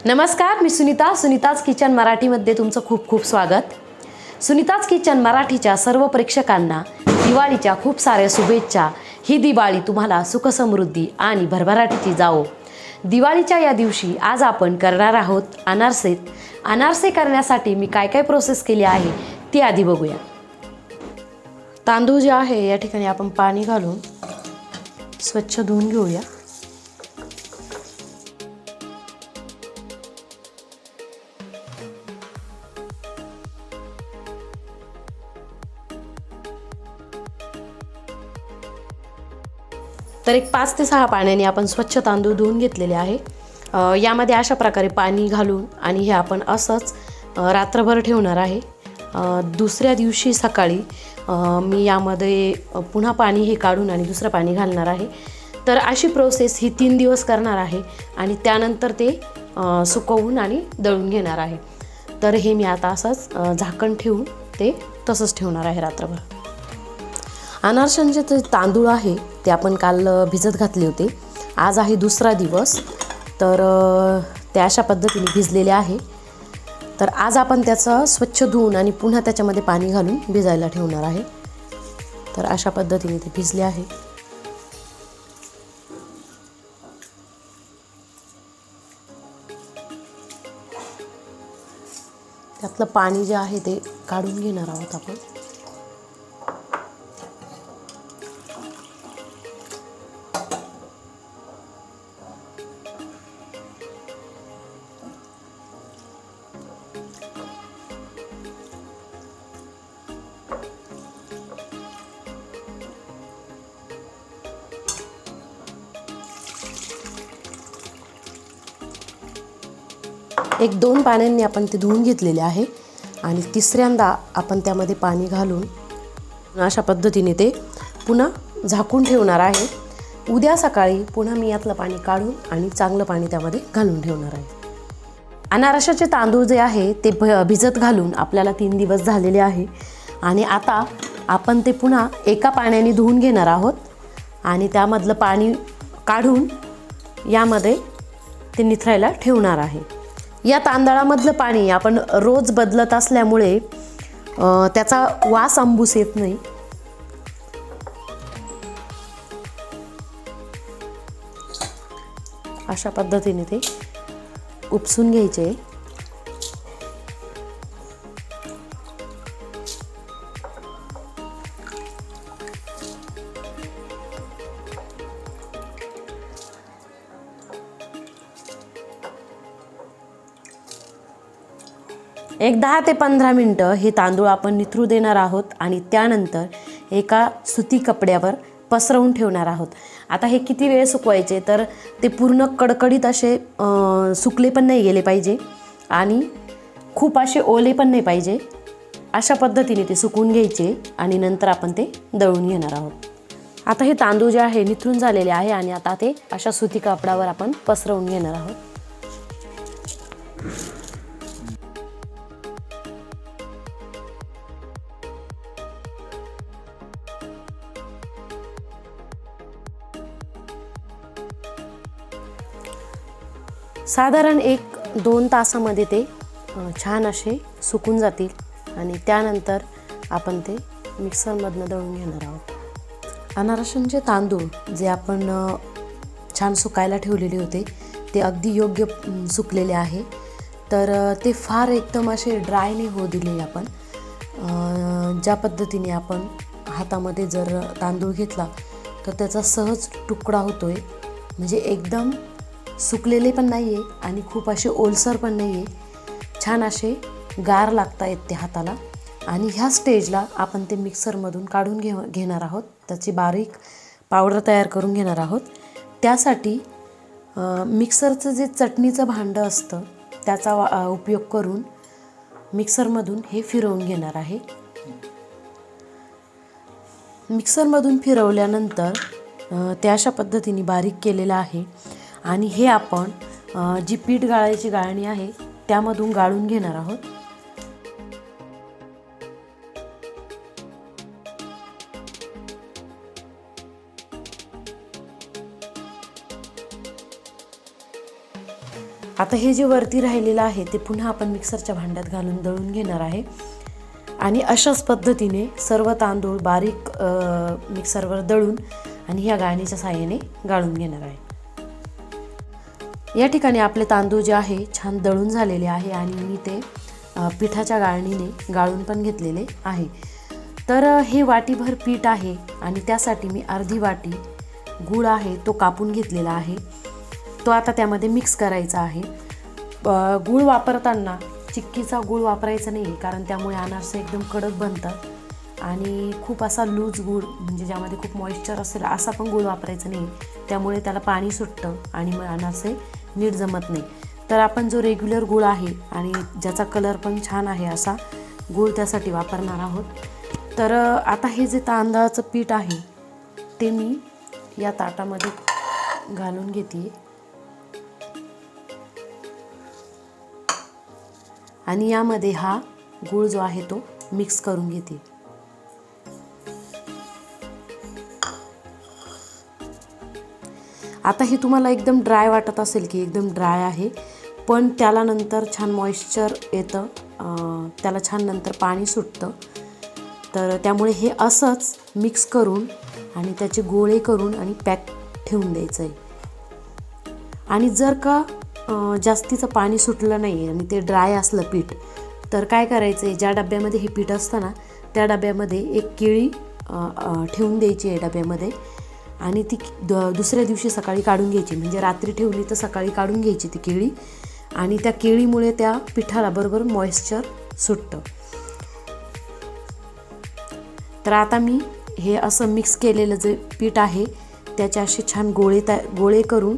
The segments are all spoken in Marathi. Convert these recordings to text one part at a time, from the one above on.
नमस्कार, मी सुनीता. सुनीताज किचन मराठीमध्ये तुमचं खूप खूप स्वागत. सुनीताज किचन मराठीच्या सर्व प्रेक्षकांना दिवाळीच्या खूप साऱ्या शुभेच्छा. ही दिवाळी तुम्हाला सुखसमृद्धी आणि भरभराटीची जावो. दिवाळीच्या या दिवशी आज आपण करणार आहोत अनारसे. अनारसे करण्यासाठी मी काय काय प्रोसेस केली आहे ती आधी बघूया. तांदूळ जे आहे या ठिकाणी आपण पाणी घालून स्वच्छ धुवून घेऊया. तर एक 5 ते 6 पाण्याने आपण स्वच्छ तांदूळ धुवून घेतलेले आहे. यामध्ये अशा प्रकारे पाणी घालून आणि हे आपण असंच रात्रभर ठेवणार आहे. दुसऱ्या दिवशी सकाळी मी यामध्ये पुन्हा पाणी हे काढून आणि दुसरं पाणी घालणार आहे. तर अशी प्रोसेस ही 3 दिवस करणार आहे आणि त्यानंतर ते सुकवून आणि दळून घेणार आहे. तर हे मी आता असंच झाकण ठेवून ते तसंच ठेवणार आहे रात्रभर. अनारशांचे जे तांदूळ आहे ते आपण काल भिजत घातले होते. आज आहे दुसरा दिवस, तर ते अशा पद्धतीने भिजलेले आहे. तर आज आपण त्याचं स्वच्छ धुवून आणि पुन्हा त्याच्यामध्ये पाणी घालून भिजायला ठेवणार आहे. तर अशा पद्धतीने ते भिजले आहे. त्यातलं पाणी जे आहे ते काढून घेणार आहोत आपण. एक 2 पाण्यांनी आपण ते धुवून घेतलेले आहे आणि तिसऱ्यांदा आपण त्यामध्ये पाणी घालून अशा पद्धतीने ते पुन्हा झाकून ठेवणार आहे. उद्या सकाळी पुन्हा मी यातलं पाणी काढून आणि चांगलं पाणी त्यामध्ये घालून ठेवणार आहे. अनारशाचे तांदूळ जे आहे ते भिजत घालून आपल्याला 3 दिवस झालेले आहे आणि आता आपण ते पुन्हा एका पाण्याने धुवून घेणार आहोत आणि त्यामधलं पाणी काढून यामध्ये ते निथरायला ठेवणार आहे. या तांदळामधलं पाणी आपण रोज बदलत असल्यामुळे त्याचा वास अंबूस येत नाही. अशा पद्धतीने ते उपसून घ्यायचे. एक 10 ते 15 मिनटं हे तांदूळ आपण निथरू देणार आहोत आणि त्यानंतर एका सुती कपड्यावर पसरवून ठेवणार आहोत. आता हे किती वेळ सुकवायचे, तर ते पूर्ण कडकडीत असे सुकले पण नाही गेले पाहिजे आणि खूप असे ओले पण नाही पाहिजे. अशा पद्धतीने ते सुकवून घ्यायचे आणि नंतर आपण ते दळून घेणार आहोत. आता हे तांदूळ जे आहे निथरून झालेले आहे आणि आता ते अशा सुती कापडावर आपण पसरवून घेणार आहोत. साधारण 1-2 तासामध्ये ते छान असे सुकून जातील आणि त्यानंतर आपण ते मिक्सरमधनं दळून घेणार आहोत. अनारशांचे तांदूळ जे आपण छान सुकायला ठेवलेले होते ते अगदी योग्य सुकलेले आहे. तर ते फार एकदम असे ड्राय नाही होऊ दिले आपण. ज्या पद्धतीने आपण हातामध्ये जर तांदूळ घेतला तर त्याचा सहज तुकडा होतोय. म्हणजे एकदम सुकलेले पण नाही आहे आणि खूप असे ओलसर पण नाही आहे. छान असे गार लागता येत ते हाताला. आणि ह्या स्टेजला आपण ते मिक्सरमधून काढून घेणार आहोत. त्याची बारीक पावडर तयार करून घेणार आहोत. त्यासाठी मिक्सरचं जे चटणीचं भांडं असतं त्याचा उपयोग करून मिक्सरमधून हे फिरवून घेणार आहे. मिक्सरमधून फिरवल्यानंतर ते अशा पद्धतीने बारीक केलेलं आहे आणि हे आपण जी पीठ गाळायची गाळणी आहे त्यामधून गाळून घेणार आहोत. आता हे जे वरती राहिलेलं आहे ते पुन्हा आपण मिक्सरच्या भांड्यात घालून दळून घेणार आहे आणि अशाच पद्धतीने सर्व तांदूळ बारीक मिक्सरवर दळून आणि ह्या गाळणीच्या साहाय्याने गाळून घेणार आहे। या ठिकाणी आपले तांदूळ जे आहे छान दळून झालेले आहे आणि मी ते पिठाच्या गाळणीने गाळून पण घेतलेले आहे। तर हे वाटीभर पीठ आहे आणि त्यासाठी मी अर्धी वाटी गूळ आहे तो कापून घेतलेला आहे, तो आता त्यामध्ये मिक्स करायचा आहे। गूळ वापरताना चिक्कीचा गूळ वापरायचा नाही कारण त्यामुळे अनारसे एकदम कडक बनतात आणि खूप असा लूज गूळ म्हणजे ज्यामध्ये खूप मॉइश्चर असेल असा पण गूळ वापरायचा नाही, त्यामुळे त्याला पाणी सुटतं आणि मग अनारसे नीट जमत नाही। तर आपण जो रेग्युलर गूळ आहे आणि ज्याचा कलर पण छान आहे असा गूळ त्यासाठी वापरणार आहोत। तर आता हे जे तांदळाचं पीठ आहे ते मी या ताटामध्ये घालून घेते आणि यामध्ये हा गूळ जो आहे तो मिक्स करून घेते। आता हे तुम्हाला एकदम ड्राय वाटत असेल की एकदम ड्राय आहे, पण त्याला नंतर छान मॉइश्चर येतं, त्याला छान नंतर पाणी सुटतं। तर त्यामुळे हे असंच मिक्स करून आणि त्याचे गोळे करून आणि पॅक ठेवून द्यायचं आहे। आणि जर का जास्तीचं पाणी सुटलं नाही आणि ते ड्राय असलं पीठ तर काय करायचं आहे, ज्या डब्यामध्ये हे पीठ असतं ना त्या डब्यामध्ये एक केळी ठेवून द्यायची आहे डब्यामध्ये आणि ती दुसऱ्या दिवशी सकाळी काढून घ्यायची, म्हणजे रात्री ठेवली तर सकाळी काढून घ्यायची ती केळी आणि त्या केळीमुळे त्या पिठाला बरोबर मॉइश्चर सुटतं। तर आता मी हे असं मिक्स केलेलं जे पीठ आहे त्याचे असे छान गोळे करून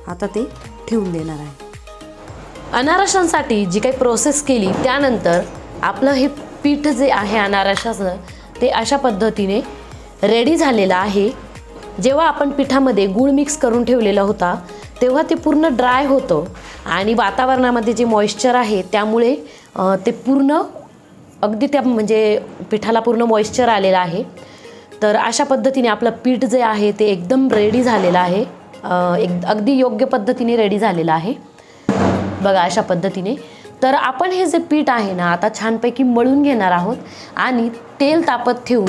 आता ते ठेवून देणार आहे। अनारशांसाठी जी काही प्रोसेस केली त्यानंतर आपलं हे पीठ जे आहे अनारशाचं ते अशा पद्धतीने रेडी झालेलं आहे। जेव्हा आपण पिठामध्ये गूळ मिक्स करून ठेवलेला होता तेव्हा ते पूर्ण ड्राय होतं आणि वातावरणामध्ये जे मॉइश्चर आहे त्यामुळे ते पूर्ण अगदी त्या म्हणजे पिठाला पूर्ण मॉइश्चर आलेलं आहे। तर अशा पद्धतीने आपलं पीठ जे आहे ते एकदम रेडी झालेलं आहे, अगदी योग्य पद्धतीने रेडी झालेलं आहे बघा अशा पद्धतीने। तर आपण हे जे पीठ आहे ना आता छानपैकी मळून घेणार आहोत आणि तेल तापत ठेवून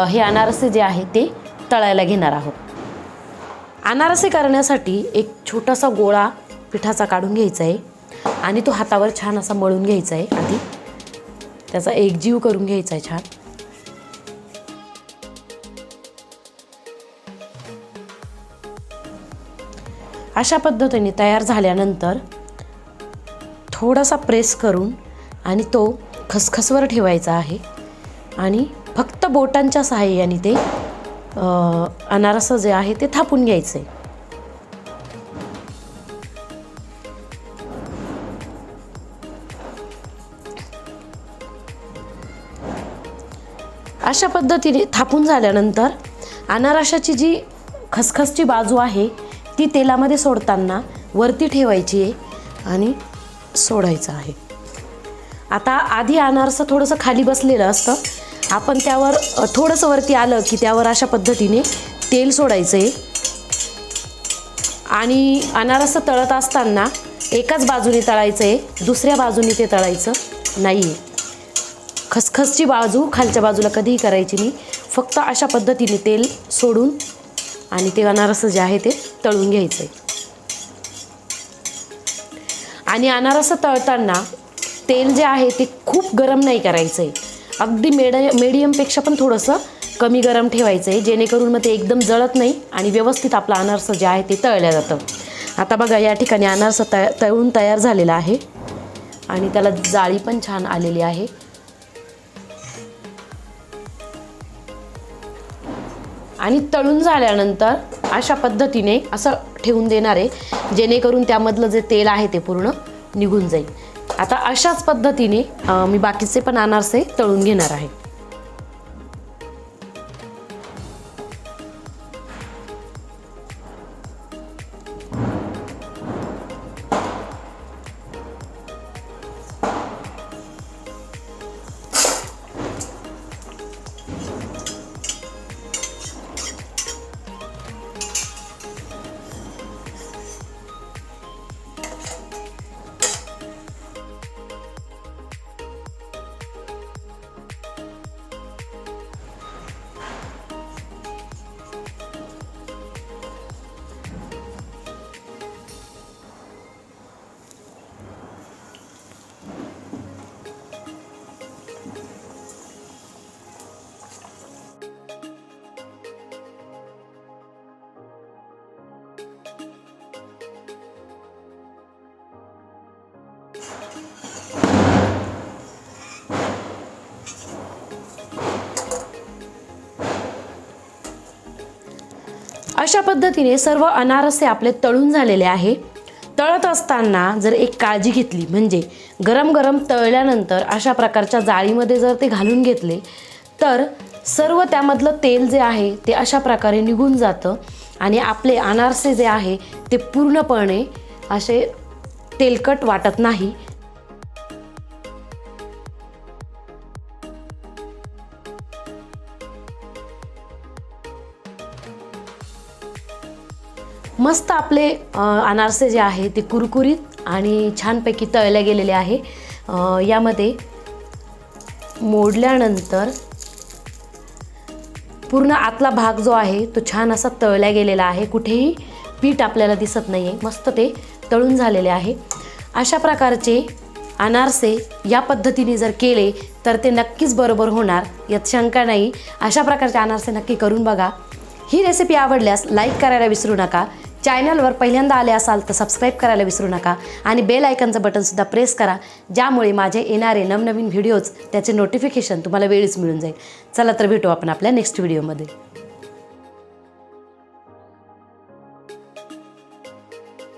हे अनारसे जे आहे ते तळायला घेणार आहोत। अनारसे करण्यासाठी एक छोटासा गोळा पिठाचा काढून घ्यायचा आहे आणि तो हातावर छान असा मळून घ्यायचा आहे, आधी त्याचा एकजीव करून घ्यायचा आहे छान। अशा पद्धतीने तयार झाल्यानंतर थोडासा प्रेस करून आणि तो खसखसवर ठेवायचा आहे आणि फक्त बोटांच्या सहाय्याने ते अनारसा जे आहे ते थापून घ्यायचं आहे। अशा पद्धतीने थापून झाल्यानंतर अनारशाची जी खसखसची बाजू आहे ती तेलामध्ये सोडताना वरती ठेवायची आहे आणि सोडायचं आहे। आता आधी अनारसा थोडंसं खाली बसलेलं असतं, आपण त्यावर थोडंसं वरती आलं की त्यावर अशा पद्धतीने तेल सोडायचं आहे आणि अनारसा तळत असताना एकाच बाजूने तळायचं आहे, दुसऱ्या बाजूने ते तळायचं नाही आहे। खसखसची बाजू खालच्या बाजूला कधीही करायची नाही, फक्त अशा पद्धतीने तेल सोडून आणि ते अनारस जे आहे ते तळून घ्यायचं आहे। आणि अनारस तळताना तेल जे आहे ते खूप गरम नाही करायचं आहे, अगदी मीडियमपेक्षा पण थोडंसं कमी गरम ठेवायचं आहे, जेणेकरून मग ते एकदम जळत नाही आणि व्यवस्थित आपलं अनारस जे आहे ते तळलं जातं। आता बघा या ठिकाणी अनारस तळून तयार झालेला आहे आणि त्याला जाळी पण छान आलेली आहे। आणि तळून झाल्यानंतर अशा पद्धतीने असं ठेवून देणार आहे जेणेकरून त्यामधलं जे तेल आहे ते पूर्ण निघून जाईल। आता अशाच पद्धतीने मी बाकीचे पण अनारसे तळून घेणार आहे। अशा पद्धतीने सर्व अनारसे आपले तळून झालेले आहे। तळत असताना जर एक काळजी घेतली म्हणजे गरम गरम तळल्यानंतर अशा प्रकारच्या जाळीमध्ये जर ते घालून घेतले तर सर्व त्यामधलं तेल जे आहे ते अशा प्रकारे निघून जातं आणि आपले अनारसे जे आहे ते पूर्णपणे असे तेलकट वाटत नाही। मस्त आपले अनारसे जे आहे ते कुरकुरीत आणि छानपैकी तळले गेलेले आहे। यामध्ये मोडल्यानंतर पूर्ण आतला भाग जो आहे तो छान असा तळला गेलेला आहे, कुठेही पीठ आपल्याला दिसत नाही आहे, मस्त ते तळून झालेले आहे। अशा प्रकारचे अनारसे या पद्धतीने जर केले तर ते नक्कीच बरोबर होणार, यात शंका नाही। अशा प्रकारचे अनारसे नक्की करून बघा। ही रेसिपी आवडल्यास लाईक करायला विसरू नका। चॅनलवर पहिल्यांदा आले असाल तर सबस्क्राईब करायला विसरू नका आणि बेल आयकॉनचं बटनसुद्धा प्रेस करा, ज्यामुळे माझे येणारे नवनवीन व्हिडिओज त्याचे नोटिफिकेशन तुम्हाला वेळीच मिळून जाईल। चला तर भेटू आपण आपल्या नेक्स्ट व्हिडिओमध्ये।